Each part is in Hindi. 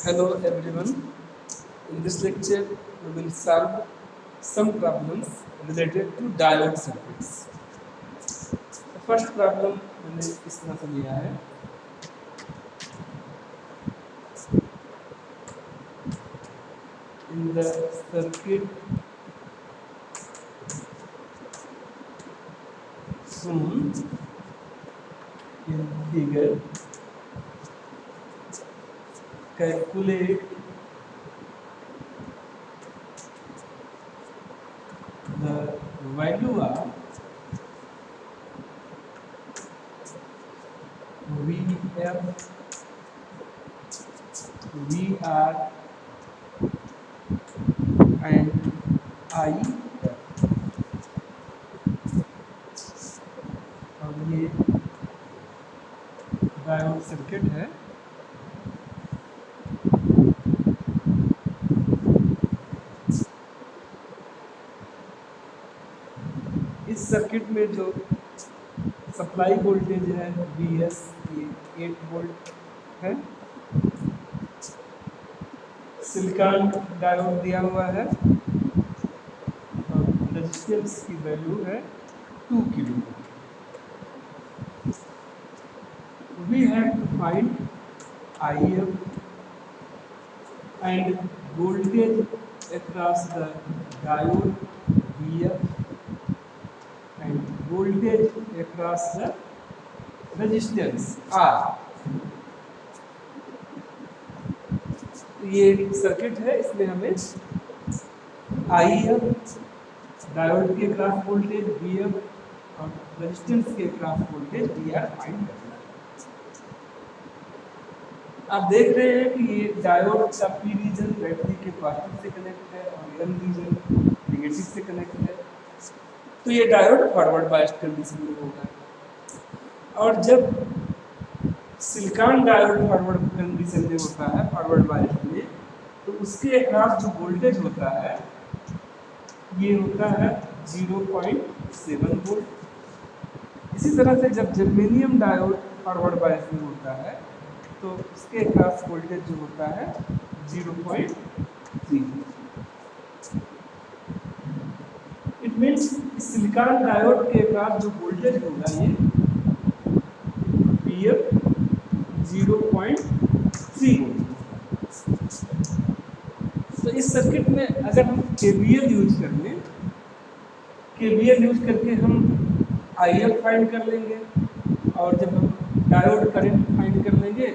Hello everyone. In this lecture, we will solve some problems related to diode circuits. The first problem मैंने इस तरह से लिया है. In the circuit shown in figure, calculate the value of VF, VR and IF. और ये डायोड सर्किट है. इस सर्किट में जो सप्लाई वोल्टेज है Vs, ये 8 वोल्ट है. सिलिकॉन डायोड दिया हुआ है और रेजिस्टेंस की वैल्यू है 2 kilo. We have to find IF and voltage across the diode VF and voltage across the resistance R. ये सर्किट है, इसमें हमें IF डायोड के अक्रॉस वोल्टेज VF और रेजिस्टेंस के अक्रॉस वोल्टेज VR फाइंड करना है. आप देख रहे हैं कि ये डायोड का P रीजन बैटरी के पॉजिटिव से कनेक्ट है और N रीजन नेगेटिव से कनेक्ट है. तो ये डायोड फॉरवर्ड बायस्ड कंडीशन में होगा. और जब सिलिकॉन डायोड फॉरवर्ड कंडीशन में होता है, फॉरवर्ड बायस्ड में, तो उसके अक्रॉस जो वोल्टेज होता है ये होता है 0.7 वोल्ट. इसी तरह से जब जर्मेनियम डायोड फॉरवर्ड बायस में होता है तो उसके अक्रॉस वोल्टेज जो होता है 0.3. इट मीन्स सिलिकॉन डायोड के अक्रॉस जो वोल्टेज होगा ये Vf 0.3 वोल्ट. तो इस सर्किट में अगर हम KVL यूज कर लें, KVL यूज करके हम IF फाइंड कर लेंगे और जब हम डायोड करंट फाइंड कर लेंगे,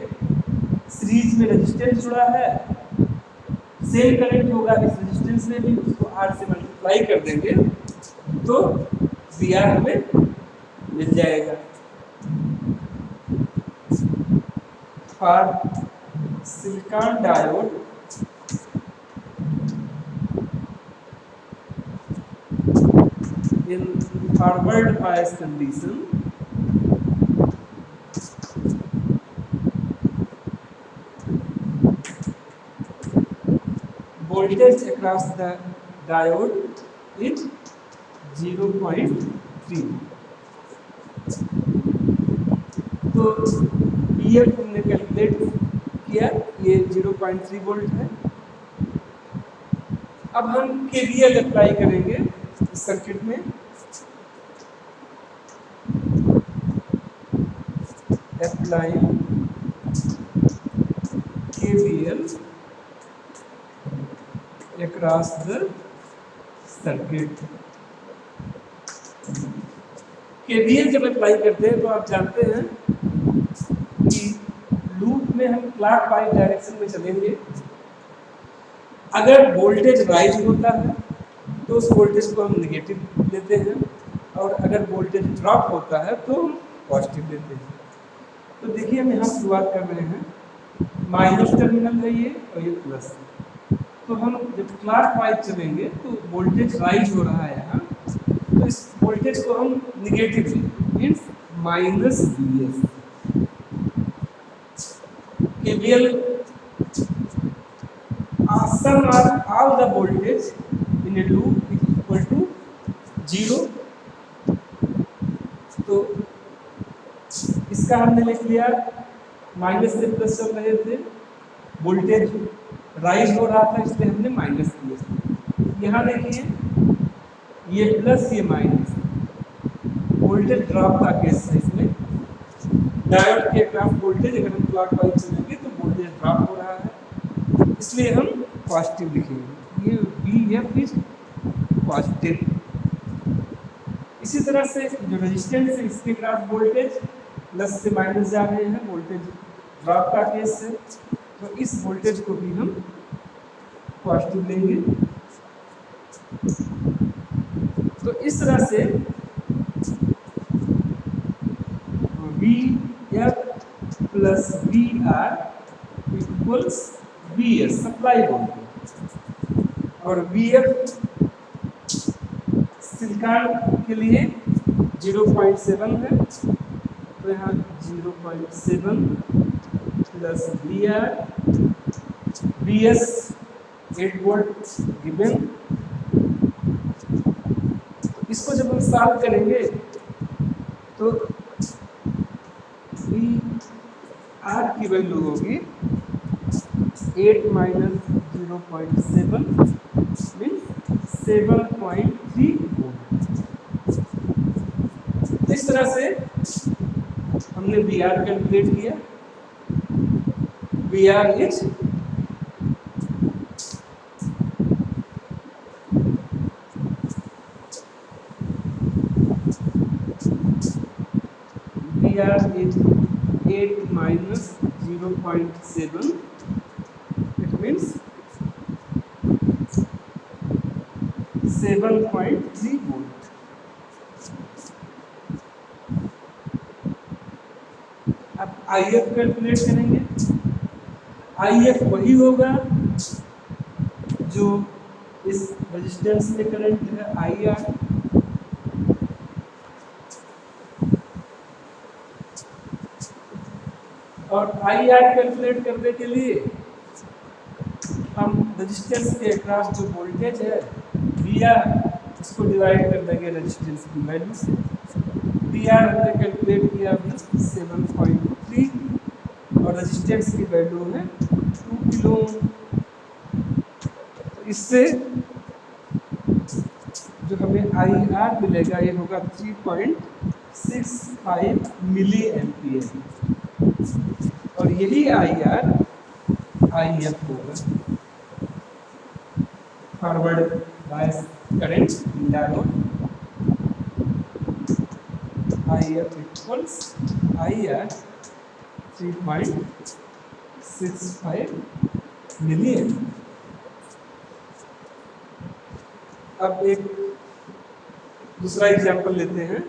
सीरीज में रेजिस्टेंस जुड़ा है, सेम करंट होगा इस रेजिस्टेंस में भी, उसको R से मल्टीप्लाई कर देंगे तो VR हमें मिल जाएगा. For silicon diode in forward bias condition, voltage across the diode is 0.3. तो VF हमने कैलकुलेट किया, ये 0.3 वोल्ट है. अब हम KVL अप्लाई करेंगे इस सर्किट में. applying KVL across the circuit. KVL जब अप्लाई करते हैं तो आप जानते हैं कि लूप में हम क्लॉकवाइज डायरेक्शन में चलेंगे. अगर वोल्टेज राइज होता है तो उस वोल्टेज को हम नेगेटिव लेते हैं और अगर वोल्टेज ड्रॉप होता है तो हम पॉजिटिव लेते हैं. तो देखिए हम यहाँ शुरुआत कर रहे हैं, माइनस टर्मिनल है ये और ये प्लस. तो हम जब क्लॉकवाइज चलेंगे तो वोल्टेज राइज हो रहा है यहाँ, तो इस वोल्टेज को हम निगेटिव लेंगे, means minus Vs. KVL sum of all the voltage in a loop is equal to 0. तो इसका हमने लिख लिया, माइनस से प्लस चल रहे थे वोल्टेज राइज हो रहा था इसलिए हमने माइनस किया। यहाँ देखिए ये प्लस ये माइनस, वोल्टेज ड्रॉप का केस है इसमें। डायोड के अक्रॉस वोल्टेज अगर हम क्लॉकवाइज चलेंगे तो वोल्टेज ड्रॉप हो रहा है, इसलिए हम पॉजिटिव लिखेंगे। ये VF इज पॉजिटिव। इसी तरह से जो रेजिस्टेंस है इसके अक्रॉस वोल्टेज प्लस से माइनस जा रहे हैं, वोल्टेज ड्रॉप का केस है, तो इस वोल्टेज को भी हम पॉजिटिव लेंगे। तो इस तरह से VF plus VR equals VS supply voltage, और VF सिलिकॉन के लिए 0.7 है, तो यहाँ 0.7 plus VR, VS 8 volt given. इसको जब हम सॉल्व करेंगे तो VR की वैल्यू होगी 8 माइनस 0.7 मीन्स 7.3 वोल्ट। इस तरह से हमने VR कैलकुलेट किया। VR is VR is 8 minus 0.7, it means 7.3 volt. अब IF कैलकुलेट करेंगे। IF वही होगा जो इस रेजिस्टेंस में करंट है IR, और IR कैलकुलेट करने के लिए हम रेजिस्टेंस के अक्रॉस जो वोल्टेज है VR, इसको डिवाइड कर देंगे रेजिस्टेंस की वैल्यू से। VR हमने कैलकुलेट किया अभी 7.3 और रेजिस्टेंस की वैल्यू है 2 किलो। तो इससे जो हमें IR मिलेगा ये होगा 3.65 मिली एम्पियर, और यही IR IF होगा, forward bias current in diode. IF equals IR 3.65 milli ampere. अब एक दूसरा एग्जांपल लेते हैं।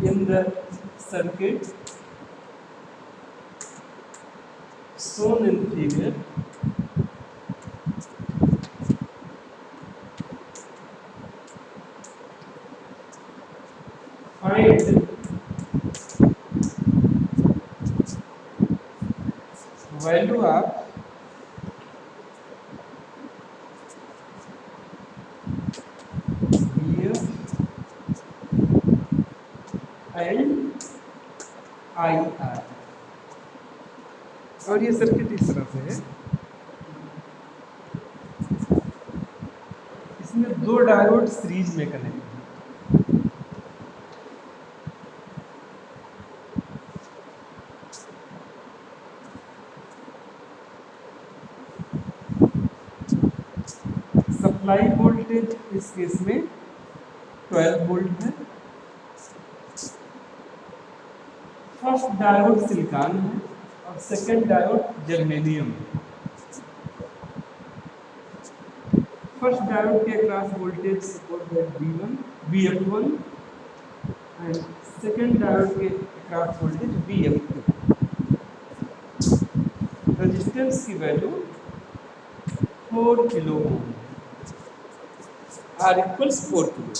In the circuit shown in figure, find value of VF and IR। और ये सर्किट इस तरह से है, इसमें दो डायोड सीरीज में कनेक्ट है। सप्लाई वोल्टेज इस केस में 12 वोल्ट है। फर्स्ट डायोड सिलिकॉन है और सेकंड डायोड जर्मेनियम है। फर्स्ट डायोड के across voltage suppose that V1 VF1 and second diode के अक्रॉस वोल्टेज VF2। रेजिस्टेंस की value 4 kilo Om R equals 4 kilo.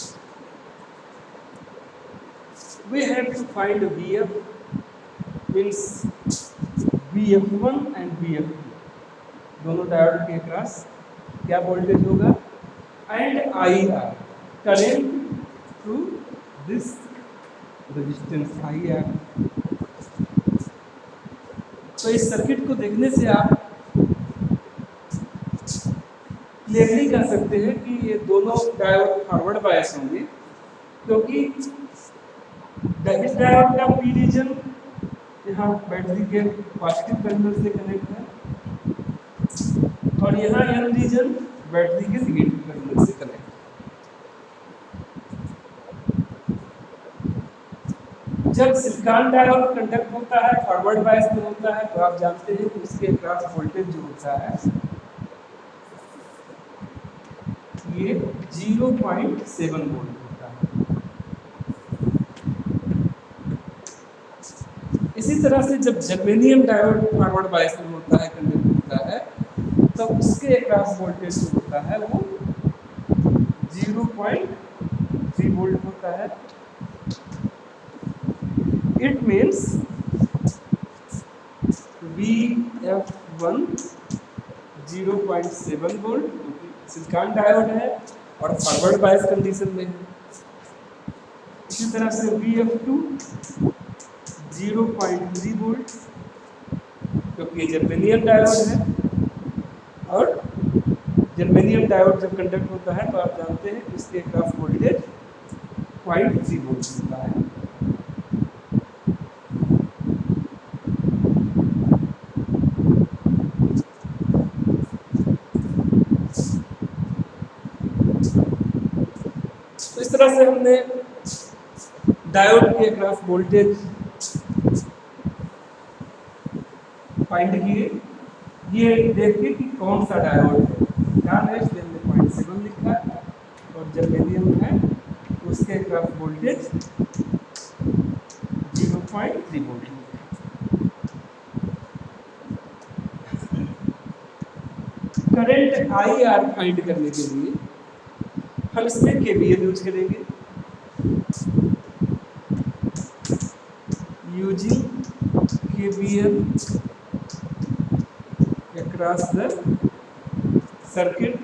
We have to find VF means VF1 and VF2 दोनों डायोड के अक्रॉस क्या वोल्टेज होगा and IR current through this resistance IR। तो इस सर्किट को देखने से आप क्लियरली कह सकते हैं कि ये दोनों डायोड फॉरवर्ड बायस होंगे, क्योंकि इस डायोड का पी रीजन यहाँ बैटरी के पॉजिटिव टर्मिनल से कनेक्ट है और यहाँ एन रीजन बैटरी के नेगेटिव टर्मिनल से कनेक्ट है। जब सिलिकॉन डायोड कंडक्ट होता है फॉरवर्ड बायस में होता है तो आप जानते हैं कि उसके अक्रॉस वोल्टेज जो होता है ये 0.7 वोल्ट होता है। इसी तरह से जब जर्मेनियम डायोड फॉरवर्ड बायस में होता है कंडक्ट होता है तो उसके अक्रॉस वोल्टेज जो होता है वो 0.3 वोल्ट होता है। It means VF1 0.7 volt silicon diode है और फॉरवर्ड बायस कंडीशन में है। इसी तरह से VF2 0.3 वोल्ट क्योंकि ये जर्मेनियम डायोड है और जर्मेनियम डायोड जब कंडक्ट होता है तो आप जानते हैं कि इसके अक्रॉस वोल्टेज 0.3 वोल्ट होता है। तो इस तरह से हमने डायोड के अक्रॉस वोल्टेज फाइंड किए। ये देखिए कि कौन सा डायोड है, ध्यान है इसलिए हमने 0.7 लिखा और जर्मेनियम है तो उसके across voltage 0.3 volt. Current IR find करने के लिए हम इसमें KVL यूज करेंगे। Using KVL across the circuit,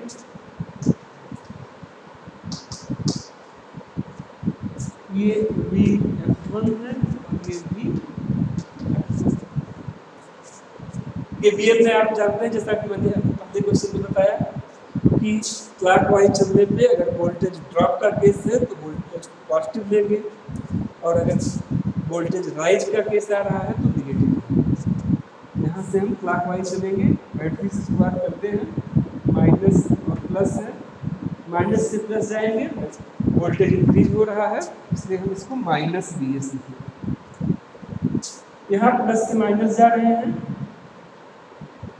ये VF1 है और ये VF2। KVL में आप जानते हैं जैसा कि मैंने पहले क्वेश्चन में बताया कि क्लॉकवाइज चलने पे अगर वोल्टेज ड्रॉप का केस है तो वोल्टेज पॉजिटिव लेंगे और अगर वोल्टेज राइज का केस आ रहा है तो नेगेटिव। यहाँ से हम क्लॉकवाइज चलेंगे, बैटरी से शुरुआत करते हैं, माइनस और प्लस है, माइनस से प्लस जाएंगे, वोल्टेज इंक्रीज हो रहा है इसलिए हम इसको माइनस VS लिखेंगे। यहाँ प्लस से माइनस जा रहे हैं,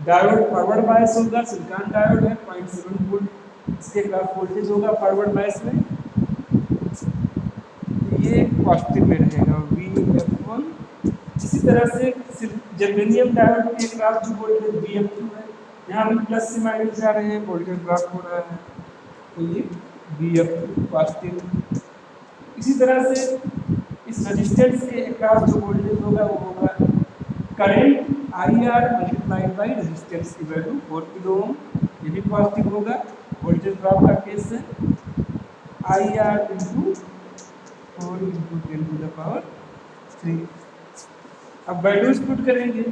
डायोड फॉरवर्ड बायस होगा, सिलिकॉन डायोड है 0.7 वोल्ट, इसके अक्रॉस वोल्टेज होगा फॉरवर्ड बायस में, ये पॉजिटिव में रहेगा VF1। इसी तरह से जर्मेनियम डायोड के अक्रॉस जो वोल्टेज VF2 है, यहाँ हम प्लस से माइनस जा रहे हैं, वोल्टेज ड्रॉप हो रहा है तो ये VF2 पॉजिटिव। इसी तरह से इस रेजिस्टेंस के अक्रॉस जो वोल्टेज होगा वो होगा current IR multiplied by resistance की वैल्यू 4 किलो ओम, ये भी पॉजिटिव होगा, वोल्टेज ड्रॉप का केस है IR into 4 into 10 to the power 3। अब वैल्यूज पुट करेंगे,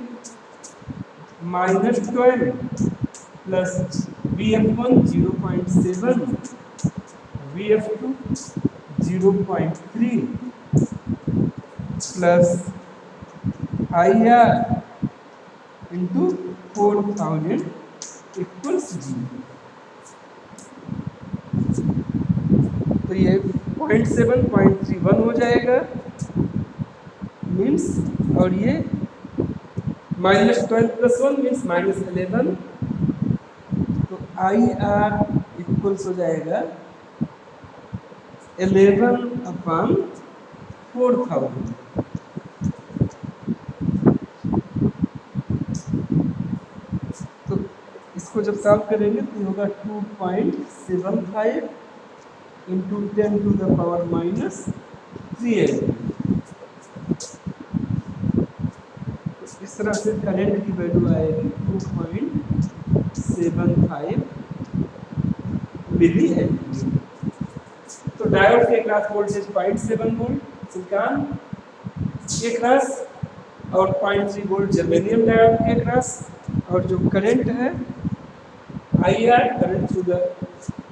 -12 plus VF1 0.7 VF2 0.3 plus IR into 4000 equals 0। तो ये 0.7.31 हो जाएगा मीन्स, और ये -12 + 1 मीन्स -11। तो IR इक्वल्स हो जाएगा 11/4000। तो इसको जब सॉल्व करेंगे तो होगा 2.75 इंटू 10⁻³ इस तरह से करंट की वैल्यू आएगी 2.75 मिली एम्पीयर। तो डायोड के क्रॉस वोल्टेज 0.7 वोल्ट सिलिकॉन के क्रॉस और 0.3 वोल्ट जर्मेनियम डायोड के क्रॉस, और जो करंट है IR current through the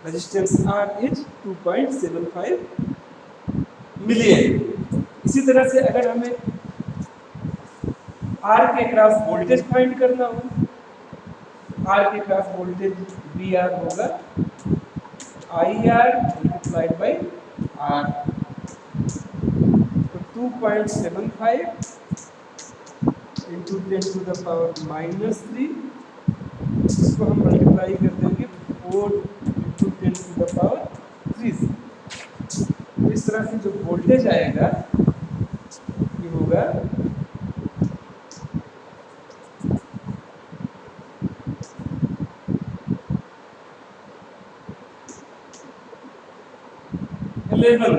resistance R is 2.75 milli ampere. इसी तरह से अगर हमें R के क्रॉस वोल्टेज फाइंड करना हो, R के क्रॉस वोल्टेज VR होगा IR मल्टीप्लाइड बाई R। तो 2.75 इंटू 10⁻³ इसको हम मल्टीप्लाई कर देंगे 4 इंटू 10⁻³ से। तो इस तरह से जो वोल्टेज आएगा ये होगा 11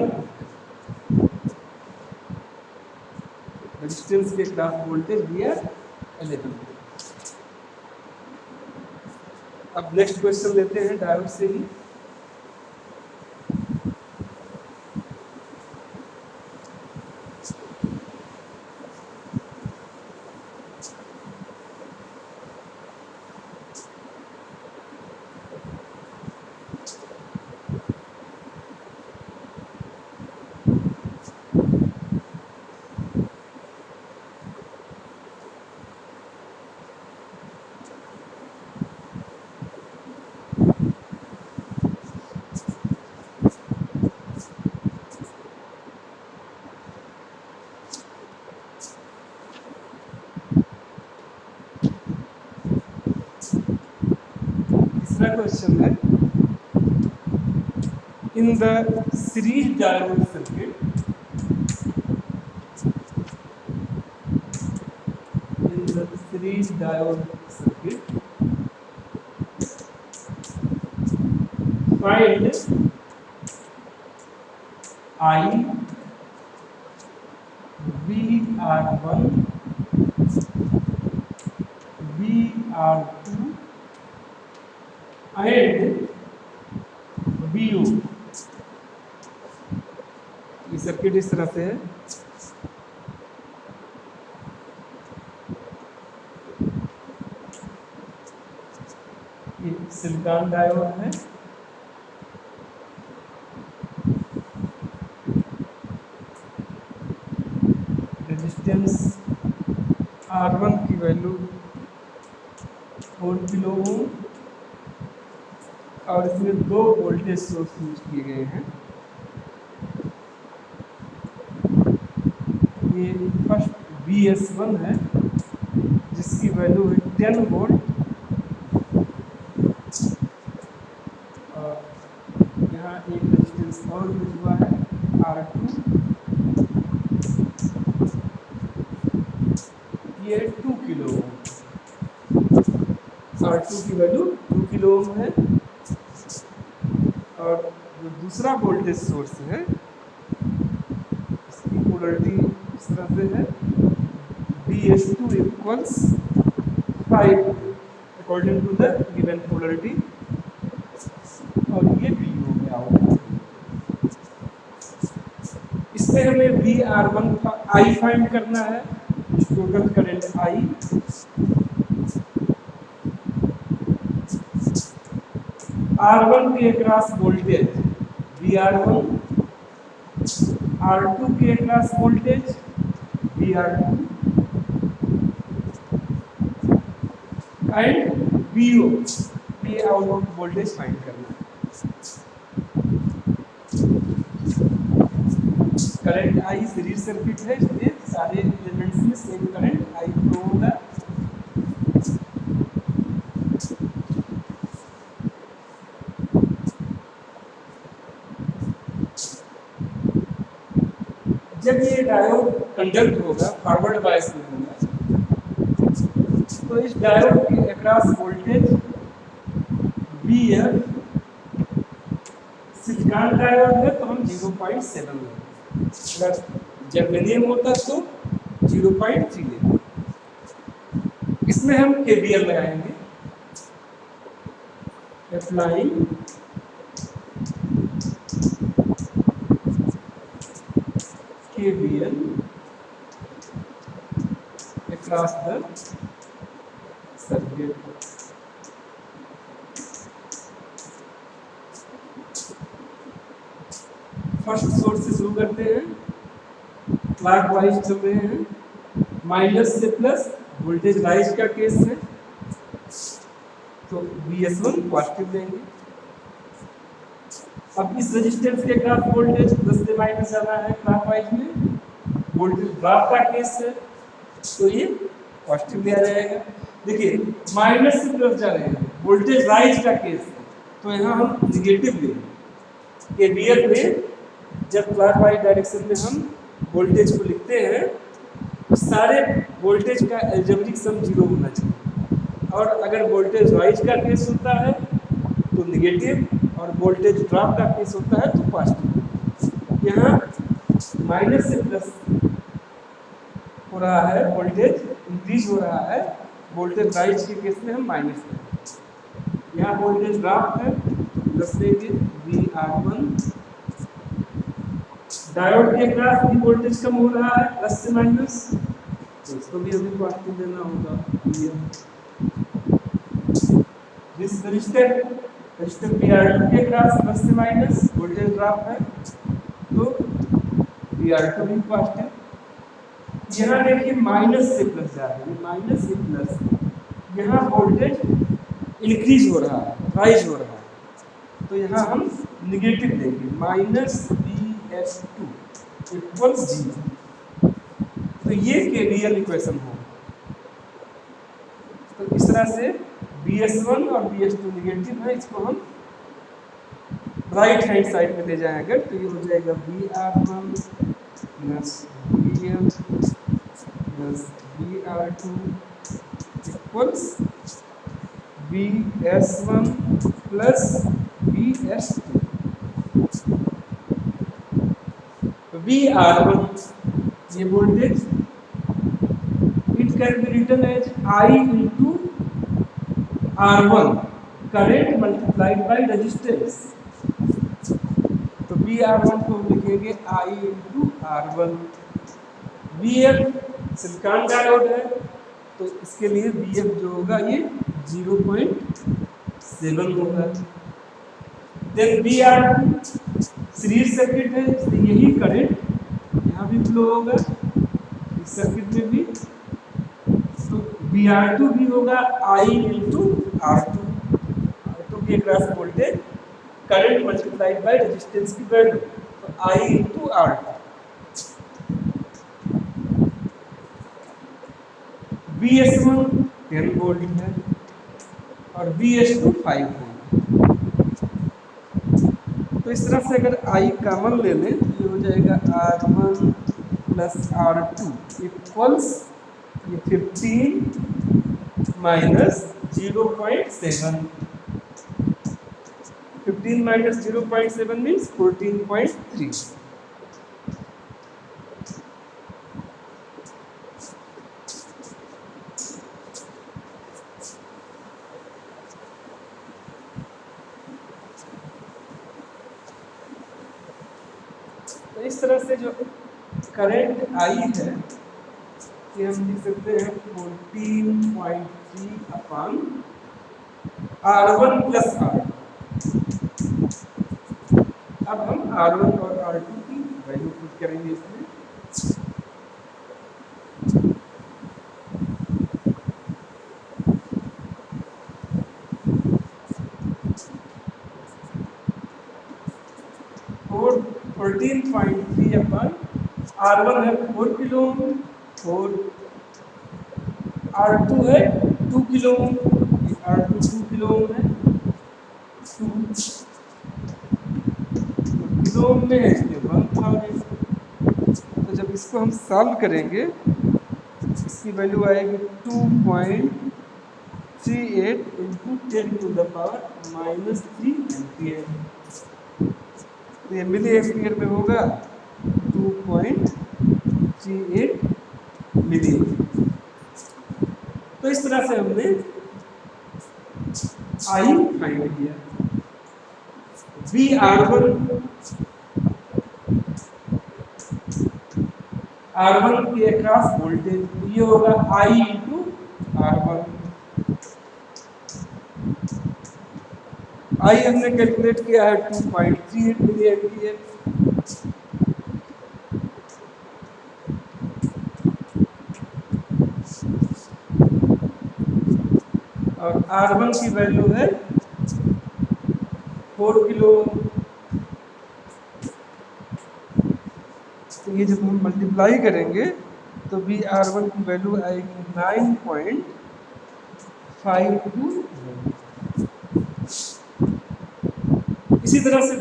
रेजिस्टेंस के क्रॉस वोल्टेज VR 11। अब नेक्स्ट क्वेश्चन लेते हैं डायोड से ही। तीसरा क्वेश्चन है, in the series diode circuit, in the series diode circuit, find I, VR1, VR2 and VO। ये सर्किट इस तरह से है। ये सिलिकॉन डायोड है, रेजिस्टेंस R1 की वैल्यू 4 किलो ओम और इसमें 2 वोल्टेज सोर्स यूज किए गए हैं। ये फर्स्ट VS1 है जिसकी वैल्यू है 10 वोल्ट, और यहाँ एक रेजिस्टेंस और यूज हुआ है R2, ये 2 किलो ओम, R2 की वैल्यू 2 किलो ओम है। और जो दूसरा वोल्टेज सोर्स है इसकी पोलरिटी इस तरह से है VS2 equals 5 according to the given polarity, और ये VO में आउटपुट। इससे हमें VR1 I फाइंड करना है, टोटल करंट I, R1 के अक्रॉस वोल्टेज VR1, R2 के across voltage VR2 and VO, ये आउटपुट वोल्टेज फाइंड करना है। करंट I सीरीज सर्किट है, इसलिए सारे एलिमेंट्स में सेम करंट I फ्लो होगा। जब ये डायोड कंडक्ट होगा फॉरवर्ड बायस में होगा तो इस डायोड के across voltage VF silicon diode है तो हम 0.7 लेंगे, अगर जर्मेनियम होता तो 0.3 लेंगे। इसमें हम KVL लगाएंगे, applying KVL across the circuit। First source से शुरू करते हैं, क्लॉकवाइज चल रहे हैं, माइनस से प्लस, वोल्टेज राइज का केस है तो VS1 पॉजिटिव लेंगे। अब इस रेजिस्टेंस के साथ वोल्टेज प्लस से माइनस जा रहा है क्लॉकवाइज में, वोल्टेज ड्रॉप का केस है तो ये पॉजिटिव लिया जाएगा। देखिए माइनस से प्लस जा रहे हैं, वोल्टेज राइज का केस है तो यहाँ हम निगेटिव लेंगे। KVL में जब क्लॉकवाइज डायरेक्शन में हम वोल्टेज को लिखते हैं तो सारे वोल्टेज का अलजेब्रिक सम 0 होना चाहिए, और अगर वोल्टेज राइज का केस होता है तो निगेटिव और वोल्टेज ड्रॉप का केस होता है तो पॉजिटिव। यहाँ माइनस से प्लस हो रहा है, वोल्टेज इंक्रीज हो रहा है, वोल्टेज राइज के केस में हम माइनस लेंगे। यहाँ वोल्टेज ड्रॉप है तो प्लस लेंगे VR1। डायोड के अक्रॉस भी वोल्टेज कम हो रहा है प्लस से माइनस तो इसको भी हमें पॉजिटिव देना होगा। दिस रजिस्टर VR2 के अक्रॉस प्लस से माइनस वोल्टेज ड्रॉप है तो VR2 भी पॉजिटिव। यहाँ देखिए माइनस से प्लस जा रहा है, माइनस से प्लस, यहाँ वोल्टेज इंक्रीज हो रहा है, राइज हो रहा है तो यहाँ हम निगेटिव लेंगे, माइनस VS2 इक्वल्स 0। तो ये KVL इक्वेशन हो। तो इस तरह से VS1 और VS2 निगेटिव है, इसको हम राइट हैंड साइड में ले जाएंगे तो ये हो जाएगा VR1 plus VF plus VR2 equals VS1 plus VS2। VR1 ये voltage it can be written as I into R1 current multiplied by resistance. तो VR1 को हम लिखेंगे I into R1। VF silicon diode है तो इसके लिए VF जो होगा ये 0.7 होगा। देन VR2 सीरीज सर्किट है इसलिए यही करंट यहाँ भी फ्लो होगा इस सर्किट में भी, तो VR2 भी होगा I into R2। R2 के across voltage current multiplied by resistance की वैल्यू तो I into R2। VS1 10 volt है और VS2 5 वोल्ट। तो इस तरह से अगर I कॉमन ले लें तो ये हो जाएगा R1 प्लस R2 इक्वल्स ये 15 माइनस 0.7। 15 minus 0.7 means 14.3। तो इस तरह से जो करंट I है कि हम लिख सकते हैं 14.3 अपॉन R1 प्लस R2। अब हम R1 और R2 की वैल्यू पुट करेंगे इसमें। और 14.3 अपन R1 है 4 किलो ओम और R2 है 2 kilo ohm. R2 2 kilo ohm है, 2 किलो ओम में है इसलिए 1000। तो जब इसको हम सॉल्व करेंगे इसकी वैल्यू आएगी 2.38 इंटू 10⁻³ एम्पियर। तो ये मिली एम्पियर में होगा 2.38 मिली एम्पियर। तो इस तरह से हमने आई फाइंड किया। R1 के अक्रॉस वोल्टेज ये होगा I इंटू R1। I हमने कैलकुलेट किया है 2.38 मिली एम्पियर। और R1 की वैल्यू है 4 किलो। तो ये जब हम मल्टीप्लाई करेंगे तो R1 की वैल्यू आएगी 9.52। इसी तरह से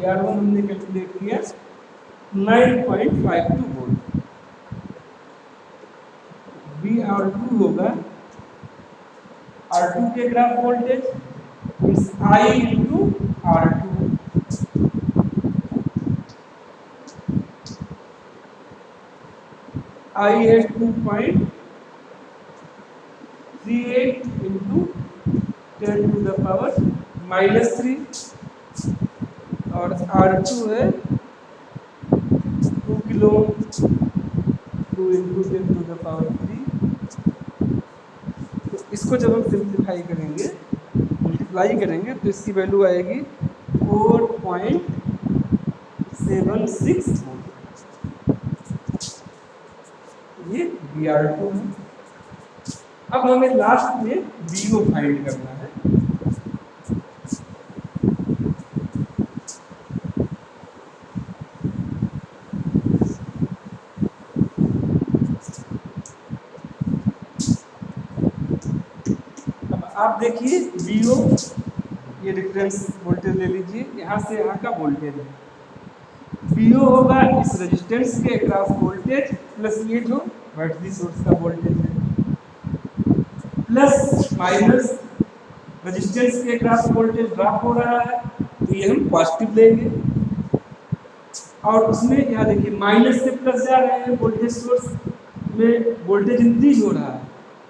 R1 हमने कैलकुलेट किया 9.52 वोल्ट। R2 होगा R2 के ग्राफ वोल्टेज इस I इंटू R2। I है 2.38 इंटू 10⁻³ और R2 है 2 किलो 2 इंटू 10⁻³। तो इसको जब हम सिंप्लीफाई करेंगे मल्टीप्लाई करेंगे तो इसकी वैल्यू आएगी 4.76 वोल्ट। ये R2 है। अब हमें लास्ट में VO फाइंड करना है। अब आप देखिए VO ये रिफरेंस वोल्टेज ले लीजिए, यहाँ से यहाँ का वोल्टेज है। VO होगा इस रेजिस्टेंस के अक्रॉस वोल्टेज प्लस ये जो बैटरी सोर्स का वोल्टेज है, प्लस माइनस रेजिस्टेंस के अक्रॉस वोल्टेज ड्रॉप हो रहा है तो ये हम पॉजिटिव लेंगे। और उसमें यहाँ देखिए माइनस से प्लस जा रहे हैं, वोल्टेज सोर्स में वोल्टेज इंक्रीज हो रहा है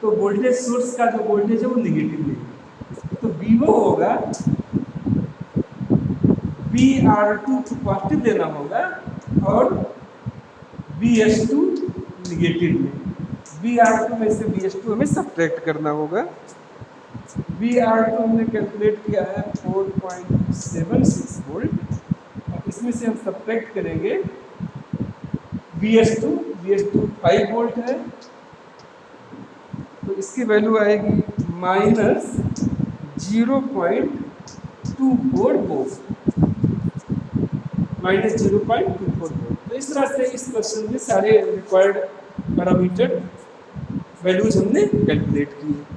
तो वोल्टेज सोर्स का जो वोल्टेज है वो निगेटिव लेंगे। तो VO होगा R2 को पॉजिटिव लेना होगा और VS2 निगेटिव में। R2 में से VS2 हमें सब्ट्रैक्ट करना होगा। R2 हमने कैलकुलेट किया है 4.76 वोल्ट और इसमें से हम सब्ट्रैक्ट करेंगे VS2 5 वोल्ट है तो इसकी वैल्यू आएगी -0.24 वोल्ट। तो इस तरह से इस क्वेश्चन में सारे रिक्वायर्ड पैरामीटर वैल्यूज हमने कैलकुलेट किए।